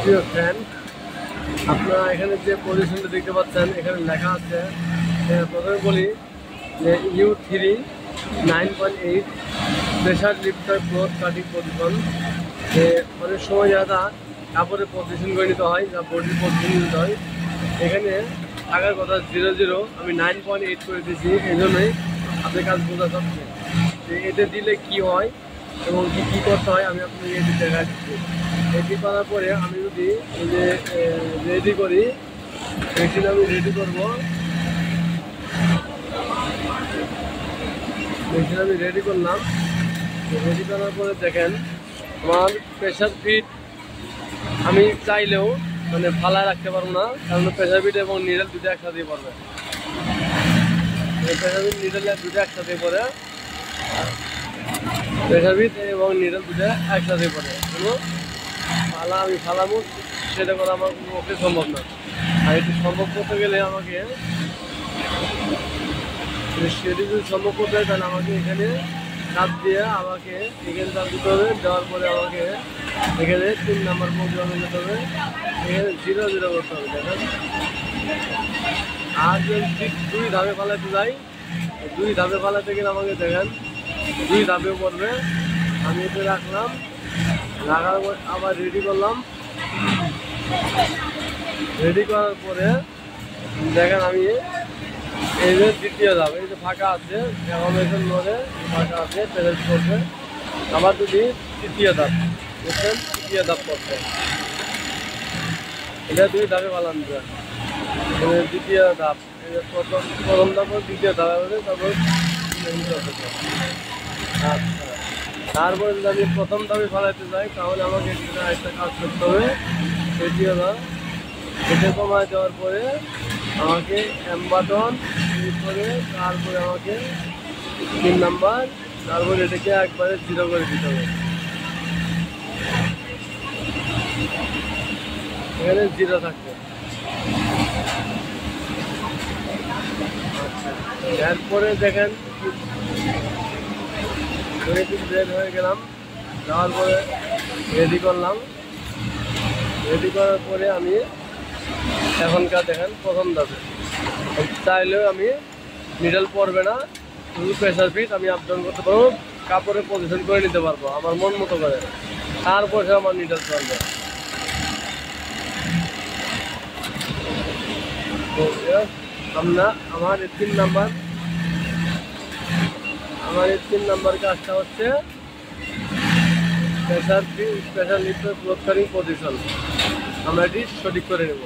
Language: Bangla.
প্রিয় ফ্রেন্ড, আপনারা এখানে যে পজিশনটা দেখতে পাচ্ছেন, এখানে লেখা আছে। প্রথমে বলি যে U3 9.8 pressure লিফটার cloth cutting position. অনেক সময় যারা কাপড়ের পজিশন করে নিতে হয়, যা বডির পজিশন নিতে হয়, এখানে থাকার কথা 0.0, আমি 9.8 করে দিয়েছি। এই জন্যই আপনার কাজ বোঝা যাচ্ছে যে এতে দিলে কি হয় এবং কী করতে হয় আমি আপনাকে এটি দেখা দিচ্ছি। এটি করার পরে আমি যদি এই যে রেডি করি, মেশিন আমি রেডি করবো, মেশিন আমি রেডি করলাম। রেডি করার পরে দেখেন আমার প্রেশার ফিট আমি চাইলেও মানে ফালায় রাখতে পারবো না, কারণ প্রেশার ফিট এবং নিডেল দুটো একসাথেই পড়বে। প্রেশার ফিট নিডেল দুটো একসাথেই পড়ে, প্রেশার ফিট এবং নিডেল দুটো একসাথেই পড়ে। কোনো আমি ফালাবো সেটা করা আমার পক্ষে সম্ভব না। আর এটি সম্ভব করতে গেলে আমাকে সেটি যদি সম্ভব করতে হয় তাহলে আমাকে এখানে চাপ দিয়ে আমাকে এখানে চাপ দিতে হবে। দেওয়ার পরে আমাকে এখানে 3 নাম্বার প্রোগ্রামে যেতে হবে, এখানে 0.0 করতে হবে। দেখেন, আর যদি ঠিক 2 ধাপে ফালাতে যাই, 2 ধাপে ফালাতে গেলে আমাকে দেখেন 2 ধাপে পড়বে। আমি এতে রাখলাম, রাখার পর আবার রেডি করলাম। রেডি করার পরে দেখেন আমি এই যে দ্বিতীয় ধাপ, এই যে ফাঁকা আছে, অ্যাকোমোডেশন মোড়ে ফাঁকা আছে, প্রেস করবে। আবার যদি তৃতীয় ধাপ, বুঝছেন, তৃতীয় ধাপ করতে, এটা 2 ধাপে পালান যায়। দ্বিতীয় ধাপ, প্রথম ধাপ, দ্বিতীয় ধাপ হবে, তারপর আচ্ছা। তারপরে যদি আমি প্রথম ধাপে ফালাইতে যাই তাহলে আমাকে একটা কাজ করতে হবে। তৃতীয় ধাপ, এটা কমায় দেওয়ার পরে আমাকে এম বাটন করে, তারপরে আমাকে 3 নাম্বার, তারপরে এটাকে একবারে 0 করে দিতে হবে। এখানে 0 থাকবে। আচ্ছা, এরপরে দেখেন বের হয়ে গেলাম, যাওয়ার পরে রেডি করলাম। রেডি করার পরে আমি এখনকার দেখেন প্রথম ধাপে চাইলেও আমি নিডল পড়বে না, শুধু প্রেশার ফিট আমি আপ ডাউন করতে পারবো, কাপড়ে পজিশন করে নিতে পারবো আমার মন মতো করে। তারপরে আমার নিডল চলবে। আমরা আমার এই 3 নাম্বার, আমার এই 3 নাম্বার কাজটা হচ্ছে প্রেশার লিফটের ক্লথ কাটিং পজিশন। আমরা এটি সঠিক করে নেব।